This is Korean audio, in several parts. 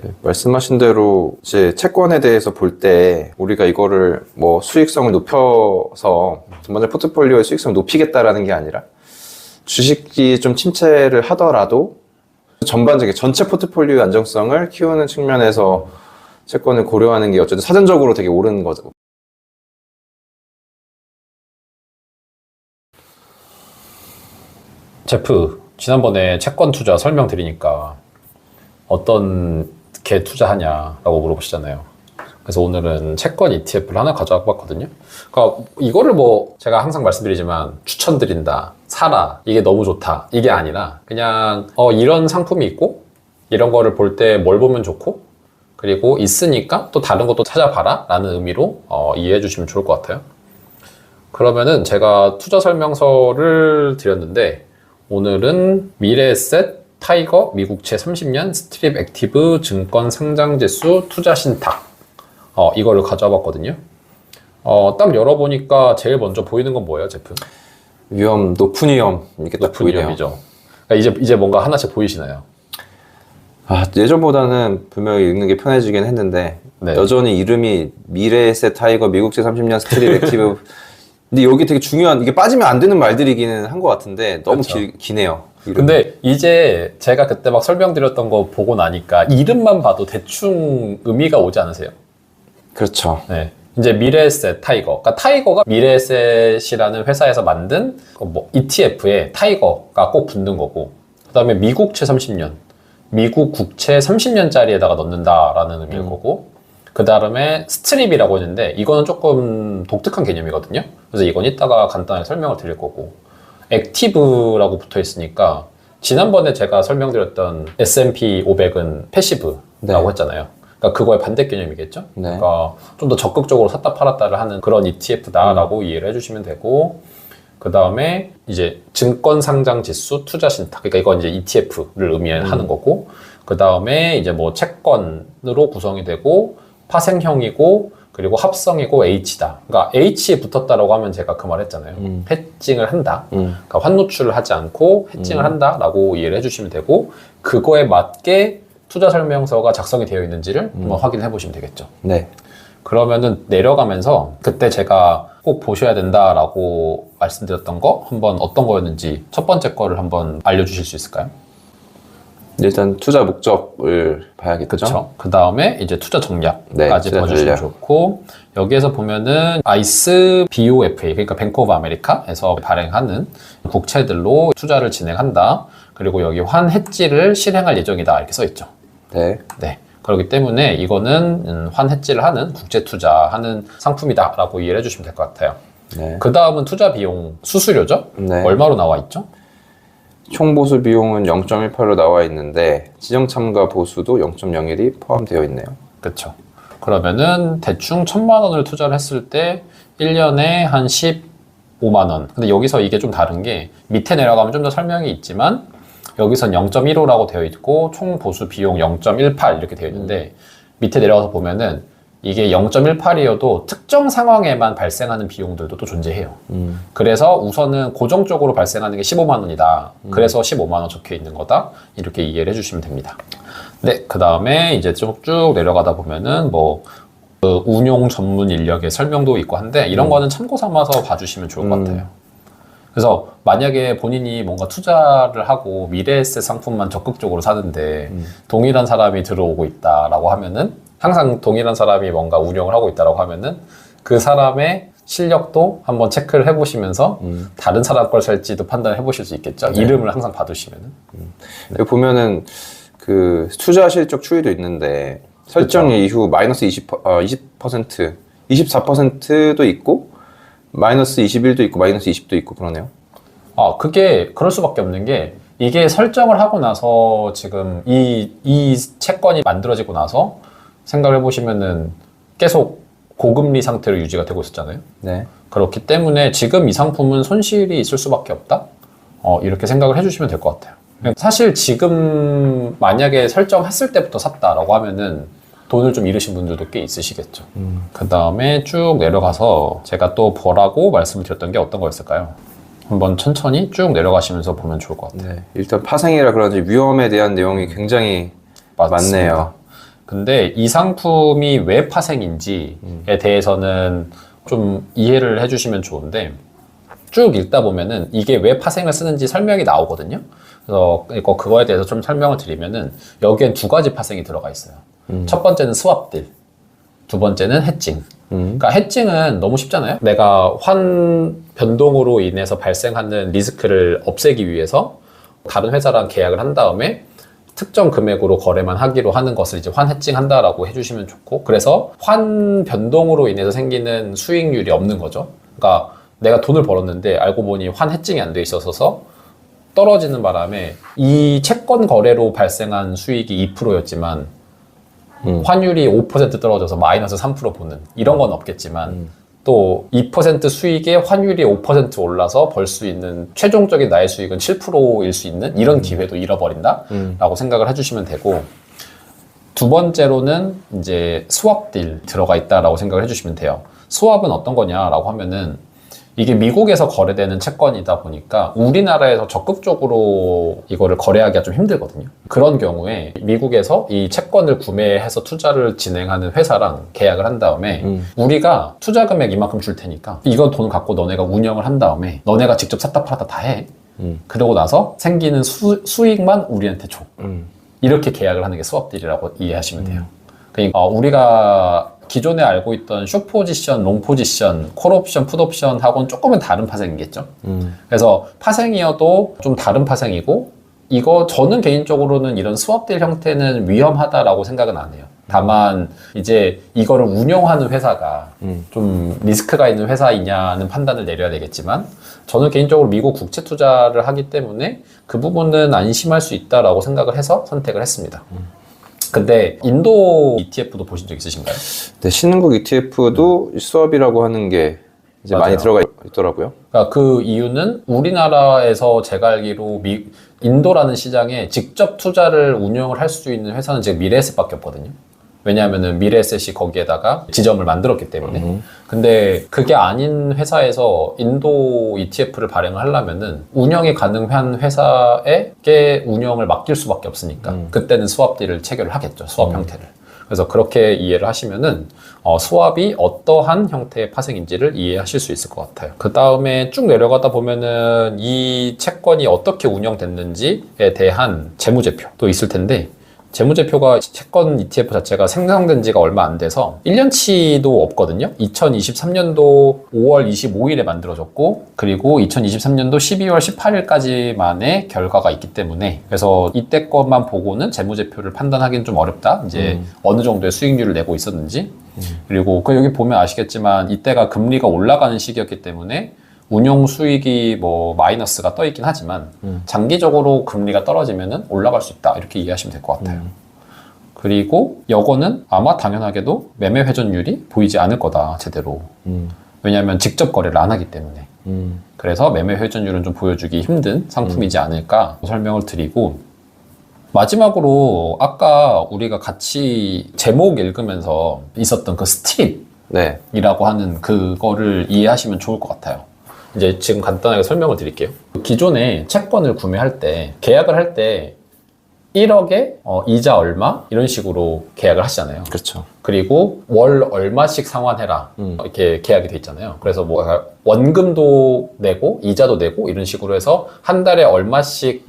네, 말씀하신 대로 이제 채권에 대해서 볼 때 우리가 이거를 뭐 수익성을 높여서 전반적 포트폴리오의 수익성을 높이겠다라는 게 아니라 주식이 좀 침체를 하더라도 전반적인 전체 포트폴리오의 안정성을 키우는 측면에서 채권을 고려하는 게 어쨌든 사전적으로 되게 옳은 거죠. 제프, 지난번에 채권 투자 설명드리니까 어떤 게 투자하냐라고 물어보시잖아요. 그래서 오늘은 채권 ETF를 하나 가져와 봤거든요. 그러니까 이거를 뭐 제가 항상 말씀드리지만 추천드린다, 사라, 이게 너무 좋다, 이게 아니라 그냥 이런 상품이 있고 이런 거를 볼 때 뭘 보면 좋고 그리고 있으니까 또 다른 것도 찾아봐라 라는 의미로 이해해 주시면 좋을 것 같아요. 그러면은 제가 투자 설명서를 드렸는데 오늘은 미래에셋 타이거 미국채 30년 스트립 액티브 증권 상장지수 투자 신탁 이거를 가져와 봤거든요. 딱 열어보니까 제일 먼저 보이는 건 뭐예요, 제품? 높은 위험 이렇게 딱 높은 보이네요. 위험이죠. 그러니까 이제 뭔가 하나씩 보이시나요? 예전보다는 분명히 읽는 게 편해지긴 했는데 네. 여전히 이름이 미래에셋 타이거 미국채 30년 스트립 액티브 근데 여기 되게 중요한 이게 빠지면 안 되는 말들이기는 한 것 같은데 너무 그렇죠. 기네요. 이름이. 근데 이제 제가 그때 막 설명드렸던 거 보고 나니까 이름만 봐도 대충 의미가 오지 않으세요? 그렇죠. 네. 이제 미래에셋 타이거. 그러니까 타이거가 미래에셋이라는 회사에서 만든 뭐 ETF에 타이거가 꼭 붙는 거고, 그 다음에 미국채 30년. 미국 국채 30년짜리에다가 넣는다라는 의미일 거고, 그 다음에 스트립이라고 했는데, 이거는 조금 독특한 개념이거든요. 그래서 이건 이따가 간단하게 설명을 드릴 거고, 액티브라고 붙어 있으니까, 지난번에 제가 설명드렸던 S&P 500은 패시브라고 했잖아요. 그러니까 그거의 반대 개념이겠죠? 네. 그러니까 좀 더 적극적으로 샀다 팔았다를 하는 그런 ETF다라고 이해를 해주시면 되고, 그 다음에 이제 증권 상장 지수 투자 신탁. 그러니까 이건 이제 ETF를 의미하는 거고, 그 다음에 이제 뭐 채권으로 구성이 되고, 파생형이고, 그리고 합성이고 H다. 그러니까 H에 붙었다라고 하면 제가 그 말 했잖아요. 해칭을 한다. 그러니까 환노출을 하지 않고 해칭을 한다라고 이해를 해주시면 되고, 그거에 맞게 투자 설명서가 작성이 되어 있는지를 한번 확인해 보시면 되겠죠. 네. 그러면은 내려가면서 그때 제가 꼭 보셔야 된다라고 말씀드렸던 거 한번 어떤 거였는지 첫 번째 거를 한번 알려주실 수 있을까요? 일단 투자 목적을 봐야겠죠. 그렇죠. 그 다음에 이제 투자 전략까지 투자 봐주시면 전략. 좋고, 여기에서 보면은 ICE BOFA, 그러니까 뱅크 오브 아메리카에서 발행하는 국채들로 투자를 진행한다. 그리고 여기 환 해지를 실행할 예정이다 이렇게 써 있죠. 네. 네. 그렇기 때문에 이거는 환 해지를 하는 국제 투자하는 상품이다라고 이해를 해주시면 될 것 같아요. 네. 그 다음은 투자 비용 수수료죠? 네. 얼마로 나와 있죠? 총 보수 비용은 0.18로 나와 있는데 지정 참가 보수도 0.01이 포함되어 있네요. 그렇죠. 그러면은 대충 1,000만 원을 투자를 했을 때 1년에 한 15만 원. 근데 여기서 이게 좀 다른 게 밑에 내려가면 좀 더 설명이 있지만 여기선 0.15라고 되어 있고 총 보수 비용 0.18 이렇게 되어 있는데 밑에 내려가서 보면은 이게 0.18이어도 특정 상황에만 발생하는 비용들도 또 존재해요. 그래서 우선은 고정적으로 발생하는 게 15만 원이다. 그래서 15만 원 적혀 있는 거다. 이렇게 이해를 해주시면 됩니다. 네, 그 다음에 이제 쭉 내려가다 보면은 뭐 그 운용 전문 인력의 설명도 있고 한데 이런 거는 참고 삼아서 봐주시면 좋을 것 같아요. 그래서 만약에 본인이 뭔가 투자를 하고 미래에셋 상품만 적극적으로 사는데 동일한 사람이 들어오고 있다라고 하면은 항상 동일한 사람이 뭔가 운영을 하고 있다라고 하면은 그 사람의 실력도 한번 체크를 해보시면서 다른 사람 걸 살지도 판단을 해보실 수 있겠죠. 네. 이름을 항상 봐두시면은. 여기 보면은 그 투자 실적 추이도 있는데 설정 이후 마이너스 20%, 24%도 있고 마이너스 21도 있고 마이너스 20도 있고 그러네요. 그게 그럴 수밖에 없는 게 이게 설정을 하고 나서 지금 이 채권이 만들어지고 나서 생각을 해보시면은 계속 고금리 상태로 유지가 되고 있었잖아요. 네. 그렇기 때문에 지금 이 상품은 손실이 있을 수밖에 없다. 이렇게 생각을 해주시면 될 것 같아요. 사실 지금 만약에 설정했을 때부터 샀다라고 하면은 돈을 좀 잃으신 분들도 꽤 있으시겠죠. 그 다음에 쭉 내려가서 제가 또 보라고 말씀을 드렸던 게 어떤 거였을까요? 한번 천천히 쭉 내려가시면서 보면 좋을 것 같아요. 네. 일단 파생이라 그런지 위험에 대한 내용이 굉장히 맞습니다. 많네요. 근데 이 상품이 왜 파생인지에 대해서는 좀 이해를 해주시면 좋은데, 쭉 읽다 보면은 이게 왜 파생을 쓰는지 설명이 나오거든요. 그래서 그거에 대해서 좀 설명을 드리면은, 여기엔 두 가지 파생이 들어가 있어요. 첫 번째는 스왑딜, 두 번째는 해칭. 그러니까 해칭은 너무 쉽잖아요. 내가 환 변동으로 인해서 발생하는 리스크를 없애기 위해서 다른 회사랑 계약을 한 다음에 특정 금액으로 거래만 하기로 하는 것을 이제 환 해칭 한다라고 해주시면 좋고, 그래서 환 변동으로 인해서 생기는 수익률이 없는 거죠. 그러니까 내가 돈을 벌었는데 알고 보니 환 해칭이 안 돼 있어서 떨어지는 바람에 이 채권 거래로 발생한 수익이 2%였지만 환율이 5% 떨어져서 마이너스 3% 보는 이런 건 없겠지만 또 2% 수익에 환율이 5% 올라서 벌 수 있는 최종적인 나의 수익은 7%일 수 있는 이런 기회도 잃어버린다 라고 생각을 해주시면 되고, 두 번째로는 이제 스왑딜 들어가 있다라고 생각을 해주시면 돼요. 스왑은 어떤 거냐라고 하면은, 이게 미국에서 거래되는 채권이다 보니까 우리나라에서 적극적으로 이거를 거래하기가 좀 힘들거든요. 그런 경우에 미국에서 이 채권을 구매해서 투자를 진행하는 회사랑 계약을 한 다음에 우리가 투자 금액 이만큼 줄 테니까 이건 돈 갖고 너네가 운영을 한 다음에 너네가 직접 샀다 팔았다 다 해. 그러고 나서 생기는 수익만 우리한테 줘. 이렇게 계약을 하는 게 스왑딜이라고 이해하시면 돼요. 그러니까 우리가 기존에 알고 있던 숏 포지션, 롱 포지션, 콜 옵션, 풋 옵션하고는 조금은 다른 파생이겠죠. 그래서 파생이어도 좀 다른 파생이고, 이거 저는 개인적으로는 이런 스왑딜 형태는 위험하다라고 생각은 안 해요. 다만 이제 이거를 운영하는 회사가 좀 리스크가 있는 회사이냐는 판단을 내려야 되겠지만, 저는 개인적으로 미국 국채 투자를 하기 때문에 그 부분은 안심할 수 있다라고 생각을 해서 선택을 했습니다. 근데 인도 ETF도 보신 적 있으신가요? 네, 신흥국 ETF도 스왑이라고 하는 게 이제 맞아요. 많이 들어가 있더라고요. 그러니까 그 이유는 우리나라에서 제가 알기로 인도라는 시장에 직접 투자를 운영을 할 수 있는 회사는 지금 미래에셋밖에 없거든요. 왜냐하면은 미래에셋이 거기에다가 지점을 만들었기 때문에. 근데 그게 아닌 회사에서 인도 ETF를 발행을 하려면은 운영이 가능한 회사에게 운영을 맡길 수밖에 없으니까 그때는 스왑딜을 체결을 하겠죠. 스왑 형태를. 그래서 그렇게 이해를 하시면은 스왑이 어떠한 형태의 파생인지를 이해하실 수 있을 것 같아요. 그 다음에 쭉 내려가다 보면은 이 채권이 어떻게 운영됐는지에 대한 재무제표도 있을 텐데, 재무제표가 채권 ETF 자체가 생성된 지가 얼마 안 돼서 1년치도 없거든요. 2023년도 5월 25일에 만들어졌고, 그리고 2023년도 12월 18일까지만의 결과가 있기 때문에, 그래서 이때 것만 보고는 재무제표를 판단하기는 좀 어렵다. 이제 어느 정도의 수익률을 내고 있었는지. 그리고 여기 보면 아시겠지만 이때가 금리가 올라가는 시기였기 때문에 운용 수익이 뭐 마이너스가 떠 있긴 하지만 장기적으로 금리가 떨어지면은 올라갈 수 있다, 이렇게 이해하시면 될 것 같아요. 그리고 이거는 아마 당연하게도 매매 회전율이 보이지 않을 거다, 제대로. 왜냐하면 직접 거래를 안 하기 때문에. 그래서 매매 회전율은 좀 보여주기 힘든 상품이지 않을까 설명을 드리고, 마지막으로 아까 우리가 같이 제목 읽으면서 있었던 그 스트립이라고 네. 하는 그거를 이해하시면 좋을 것 같아요. 이제 지금 간단하게 설명을 드릴게요. 기존에 채권을 구매할 때, 계약을 할 때 1억에 이자 얼마 이런 식으로 계약을 하시잖아요. 그렇죠. 그리고 월 얼마씩 상환해라 이렇게 계약이 돼 있잖아요. 그래서 뭐 원금도 내고 이자도 내고 이런 식으로 해서 한 달에 얼마씩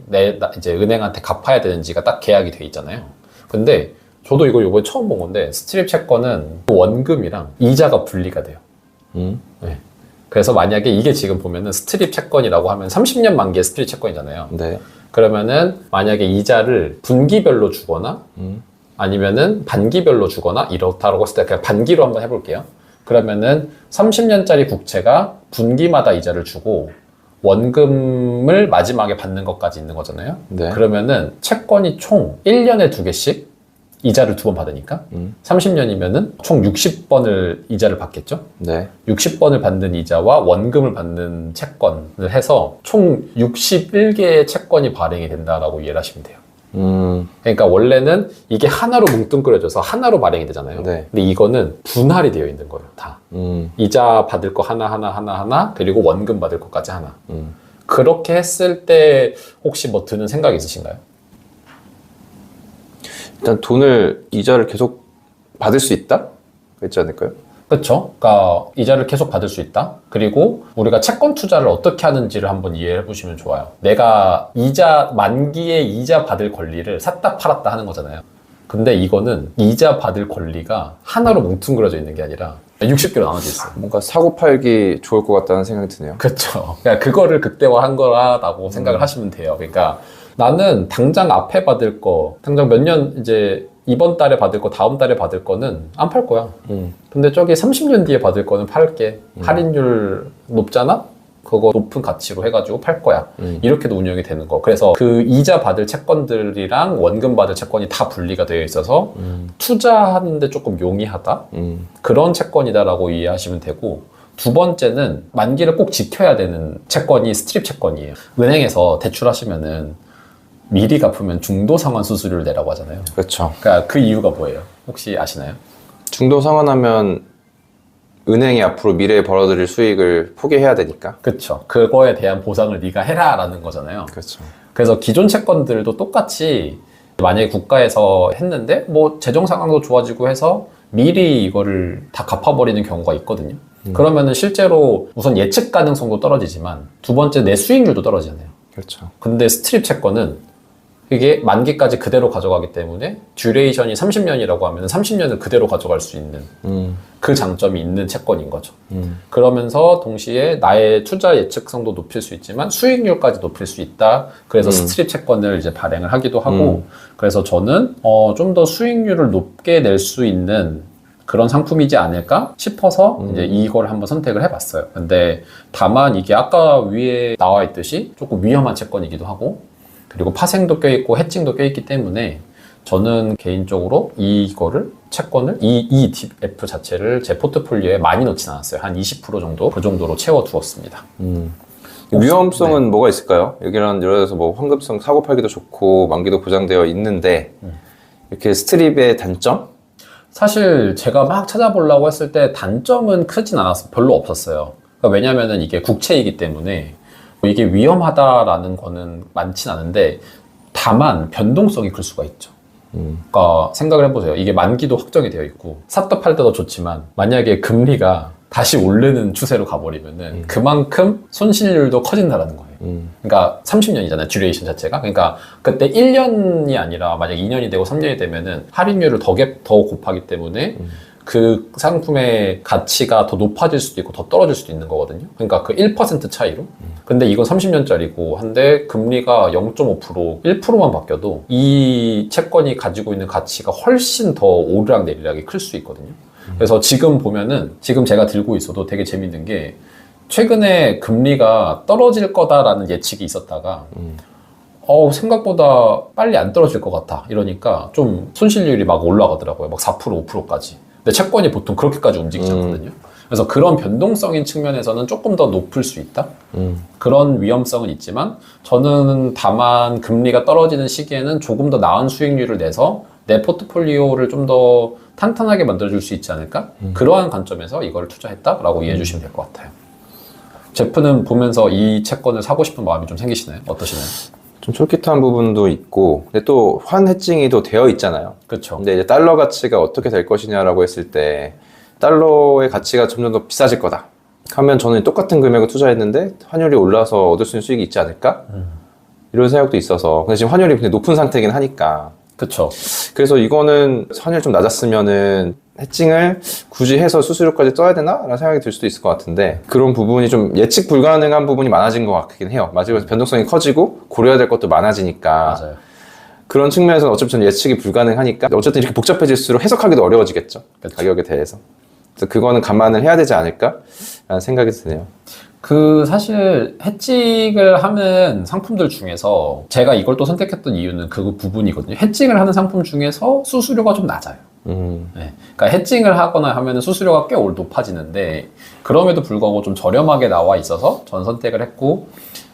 이제 은행한테 갚아야 되는지가 딱 계약이 돼 있잖아요. 근데 저도 이거 이번에 처음 본 건데, 스트립 채권은 원금이랑 이자가 분리가 돼요. 네. 그래서 만약에 이게 지금 보면은 스트립 채권이라고 하면 30년 만기의 스트립 채권이잖아요. 네. 그러면은 만약에 이자를 분기별로 주거나 아니면은 반기별로 주거나 이렇다라고 했을 때 그냥 반기로 한번 해볼게요. 그러면은 30년짜리 국채가 분기마다 이자를 주고 원금을 마지막에 받는 것까지 있는 거잖아요. 네. 그러면은 채권이 총 1년에 2개씩 이자를 2번 받으니까 30년이면은 총 60번을 이자를 받겠죠. 네. 60번을 받는 이자와 원금을 받는 채권을 해서 총 61개의 채권이 발행이 된다라고 이해를 하시면 돼요. 그러니까 원래는 이게 하나로 뭉뚱그려져서 하나로 발행이 되잖아요. 네. 근데 이거는 분할이 되어 있는 거예요, 다. 이자 받을 거 하나, 그리고 원금 받을 것까지 하나. 그렇게 했을 때 혹시 뭐 드는 생각 있으신가요? 일단 돈을 이자를 계속 받을 수 있다? 있지 않을까요? 그렇죠. 그러니까 이자를 계속 받을 수 있다. 그리고 우리가 채권 투자를 어떻게 하는지를 한번 이해해 보시면 좋아요. 내가 이자 만기에 이자 받을 권리를 샀다 팔았다 하는 거잖아요. 근데 이거는 이자 받을 권리가 하나로 뭉뚱그려져 있는 게 아니라 60개로 나눠져 있어요. 뭔가 사고 팔기 좋을 것 같다는 생각이 드네요. 그렇죠. 그러니까 그거를 극대화한 거라고 생각을 하시면 돼요. 그러니까 나는 당장 앞에 받을 거, 당장 몇 년 이제 이번 달에 받을 거, 다음 달에 받을 거는 안 팔 거야. 근데 저기 30년 뒤에 받을 거는 팔게. 할인율 높잖아? 그거 높은 가치로 해가지고 팔 거야. 이렇게도 운영이 되는 거. 그래서 그 이자 받을 채권들이랑 원금 받을 채권이 다 분리가 되어 있어서 투자하는데 조금 용이하다? 그런 채권이다라고 이해하시면 되고, 두 번째는 만기를 꼭 지켜야 되는 채권이 스트립 채권이에요. 은행에서 대출하시면은 미리 갚으면 중도 상환 수수료를 내라고 하잖아요. 그렇죠. 그러니까 그 이유가 뭐예요? 혹시 아시나요? 중도 상환하면 은행이 앞으로 미래에 벌어들일 수익을 포기해야 되니까. 그렇죠. 그거에 대한 보상을 네가 해라라는 거잖아요. 그렇죠. 그래서 기존 채권들도 똑같이 만약에 국가에서 했는데 뭐 재정 상황도 좋아지고 해서 미리 이거를 다 갚아버리는 경우가 있거든요. 그러면은 실제로 우선 예측 가능성도 떨어지지만 두 번째 내 수익률도 떨어지잖아요. 그렇죠. 근데 스트립 채권은 이게 만기까지 그대로 가져가기 때문에 듀레이션이 30년이라고 하면 30년을 그대로 가져갈 수 있는 그 장점이 있는 채권인 거죠. 그러면서 동시에 나의 투자 예측성도 높일 수 있지만 수익률까지 높일 수 있다. 그래서 스트립 채권을 이제 발행을 하기도 하고 그래서 저는 좀 더 수익률을 높게 낼 수 있는 그런 상품이지 않을까 싶어서 이제 이걸 한번 선택을 해봤어요. 근데 다만 이게 아까 위에 나와 있듯이 조금 위험한 채권이기도 하고 그리고 파생도 껴있고 해칭도 껴있기 때문에 저는 개인적으로 이거를 채권을 이 ETF 자체를 제 포트폴리오에 많이 넣진 않았어요. 한 20% 정도 그 정도로 채워두었습니다. 위험성은 네. 뭐가 있을까요? 여기는 예를 들어서 뭐 환급성 사고 팔기도 좋고 만기도 보장되어 있는데 이렇게 스트립의 단점? 사실 제가 막 찾아보려고 했을 때 단점은 크진 않았어요. 별로 없었어요. 그러니까 왜냐면은 이게 국채이기 때문에 이게 위험하다라는 거는 많진 않은데 다만 변동성이 클 수가 있죠. 그러니까 생각을 해보세요. 이게 만기도 확정이 되어 있고 샀다 팔다도 좋지만 만약에 금리가 다시 오르는 추세로 가버리면은 그만큼 손실률도 커진다라는 거예요. 그러니까 30년이잖아요. 듀레이션 자체가. 그러니까 그때 1년이 아니라 만약 2년이 되고 3년이 되면은 할인율을 더 곱하기 때문에 그 상품의 가치가 더 높아질 수도 있고 더 떨어질 수도 있는 거거든요. 그러니까 그 1% 차이로. 근데 이건 30년짜리고 한데 금리가 0.5% 1%만 바뀌어도 이 채권이 가지고 있는 가치가 훨씬 더 오르락 내리락이 클 수 있거든요. 그래서 지금 보면은 지금 제가 들고 있어도 되게 재밌는 게 최근에 금리가 떨어질 거다라는 예측이 있었다가 생각보다 빨리 안 떨어질 것 같아 이러니까 좀 손실률이 막 올라가더라고요. 막 4% 5%까지. 근데 채권이 보통 그렇게까지 움직이지 않거든요. 그래서 그런 변동성인 측면에서는 조금 더 높을 수 있다. 그런 위험성은 있지만 저는 다만 금리가 떨어지는 시기에는 조금 더 나은 수익률을 내서 내 포트폴리오를 좀 더 탄탄하게 만들어줄 수 있지 않을까? 그러한 관점에서 이걸 투자했다라고 이해해 주시면 될 것 같아요. 제프는 보면서 이 채권을 사고 싶은 마음이 좀 생기시나요? 어떠시나요? 좀 솔깃한 부분도 있고 근데 또 환 해칭이 또 되어 있잖아요. 그렇죠. 근데 이제 달러 가치가 어떻게 될 것이냐라고 했을 때 달러의 가치가 점점 더 비싸질 거다 하면 저는 똑같은 금액을 투자했는데 환율이 올라서 얻을 수 있는 수익이 있지 않을까? 이런 생각도 있어서 근데 지금 환율이 굉장히 높은 상태이긴 하니까 그렇죠. 그래서 이거는 환율이 좀 낮았으면은 해칭을 굳이 해서 수수료까지 떠야 되나? 라는 생각이 들 수도 있을 것 같은데 그런 부분이 좀 예측 불가능한 부분이 많아진 것 같긴 해요. 맞아요. 변동성이 커지고 고려해야 될 것도 많아지니까 맞아요. 그런 측면에서는 어차피 저는 예측이 불가능하니까 어쨌든 이렇게 복잡해질수록 해석하기도 어려워지겠죠. 그쵸. 가격에 대해서. 그래서 그거는 감안을 해야 되지 않을까? 라는 생각이 드네요. 사실 해칭을 하는 상품들 중에서 제가 이걸 또 선택했던 이유는 그 부분이거든요. 해칭을 하는 상품 중에서 수수료가 좀 낮아요. 네. 그러니까 해칭을 하거나 하면 수수료가 꽤 높아지는데 그럼에도 불구하고 좀 저렴하게 나와 있어서 전 선택을 했고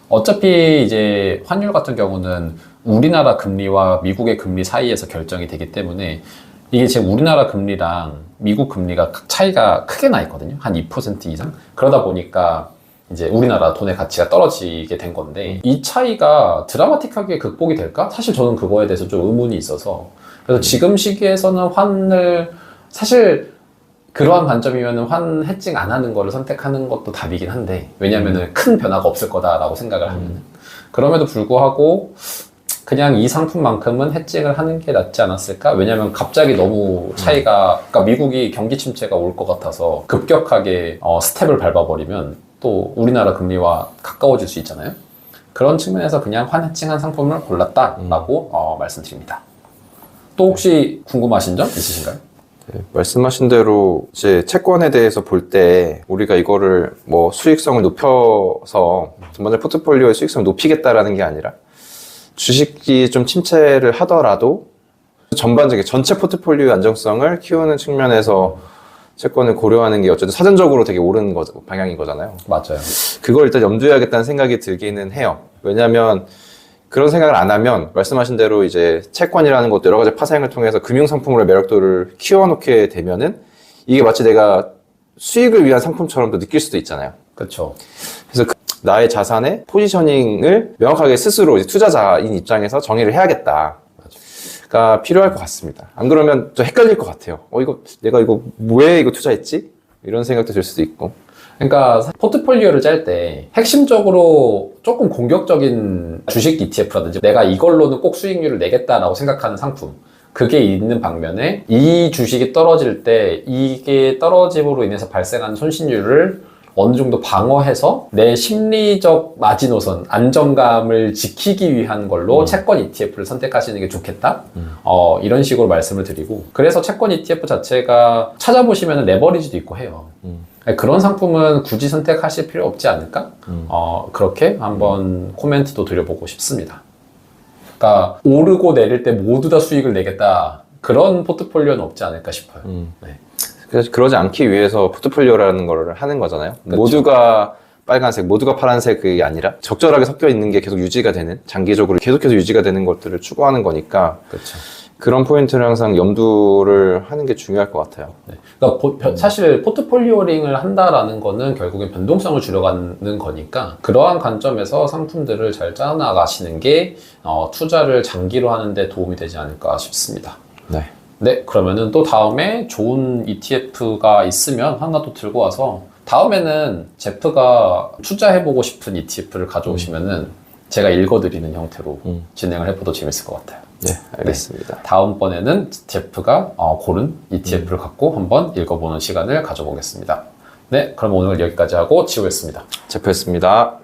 어차피 이제 환율 같은 경우는 우리나라 금리와 미국의 금리 사이에서 결정이 되기 때문에 이게 지금 우리나라 금리랑 미국 금리가 차이가 크게 나 있거든요. 한 2% 이상. 그러다 보니까 이제 우리나라 돈의 가치가 떨어지게 된 건데 이 차이가 드라마틱하게 극복이 될까? 사실 저는 그거에 대해서 좀 의문이 있어서 그래서 지금 시기에서는 환을 사실 그러한 관점이면 환 해칭 안 하는 거를 선택하는 것도 답이긴 한데, 왜냐면은 큰 변화가 없을 거다라고 생각을 하면 그럼에도 불구하고 그냥 이 상품만큼은 해칭을 하는 게 낫지 않았을까? 왜냐면 갑자기 너무 차이가, 그러니까 미국이 경기 침체가 올 것 같아서 급격하게 스텝을 밟아버리면 또 우리나라 금리와 가까워질 수 있잖아요. 그런 측면에서 그냥 환 해칭한 상품을 골랐다라고 말씀드립니다. 또 혹시 궁금하신 점 있으신가요? 네, 말씀하신 대로 이제 채권에 대해서 볼 때 우리가 이거를 뭐 수익성을 높여서 전반적 포트폴리오의 수익성을 높이겠다라는 게 아니라 주식이 좀 침체를 하더라도 전반적인 전체 포트폴리오의 안정성을 키우는 측면에서 채권을 고려하는 게 어쨌든 사전적으로 되게 옳은 방향인 거잖아요. 맞아요. 그걸 일단 염두해야겠다는 생각이 들기는 해요. 왜냐하면 그런 생각을 안 하면 말씀하신 대로 이제 채권이라는 것도 여러 가지 파생을 통해서 금융상품으로의 매력도를 키워놓게 되면은 이게 마치 내가 수익을 위한 상품처럼도 느낄 수도 있잖아요. 그렇죠. 그래서 나의 자산의 포지셔닝을 명확하게 스스로 이제 투자자인 입장에서 정의를 해야겠다가 필요할 것 같습니다. 안 그러면 좀 헷갈릴 것 같아요. 내가 왜 이거 투자했지? 이런 생각도 들 수도 있고. 그러니까 포트폴리오를 짤 때 핵심적으로 조금 공격적인 주식 ETF라든지 내가 이걸로는 꼭 수익률을 내겠다라고 생각하는 상품, 그게 있는 반면에 이 주식이 떨어질 때 이게 떨어짐으로 인해서 발생한 손실률을 어느 정도 방어해서 내 심리적 마지노선, 안정감을 지키기 위한 걸로 채권 ETF를 선택하시는 게 좋겠다. 이런 식으로 말씀을 드리고, 그래서 채권 ETF 자체가 찾아보시면 레버리지도 있고 해요. 그런 상품은 굳이 선택하실 필요 없지 않을까? 그렇게 한번 코멘트도 드려보고 싶습니다. 그러니까 오르고 내릴 때 모두 다 수익을 내겠다, 그런 포트폴리오는 없지 않을까 싶어요. 네. 그래서 그러지 않기 위해서 포트폴리오라는 걸 하는 거잖아요. 그렇죠. 모두가 빨간색, 모두가 파란색이 아니라 적절하게 섞여 있는 게 계속 유지가 되는, 장기적으로 계속해서 유지가 되는 것들을 추구하는 거니까 그렇죠. 그런 포인트를 항상 염두를 하는 게 중요할 것 같아요. 네. 그러니까 사실 포트폴리오링을 한다라는 거는 결국엔 변동성을 줄여가는 거니까, 그러한 관점에서 상품들을 잘 짜나가시는 게 투자를 장기로 하는데 도움이 되지 않을까 싶습니다. 네. 네, 그러면은 또 다음에 좋은 ETF가 있으면 하나 또 들고 와서, 다음에는 제프가 투자해보고 싶은 ETF를 가져오시면은 제가 읽어드리는 형태로 진행을 해봐도 재밌을 것 같아요. 네, 알겠습니다. 네, 다음번에는 제프가 고른 ETF를 갖고 한번 읽어보는 시간을 가져보겠습니다. 네, 그럼 오늘 여기까지 하고 지우겠습니다. 제프였습니다.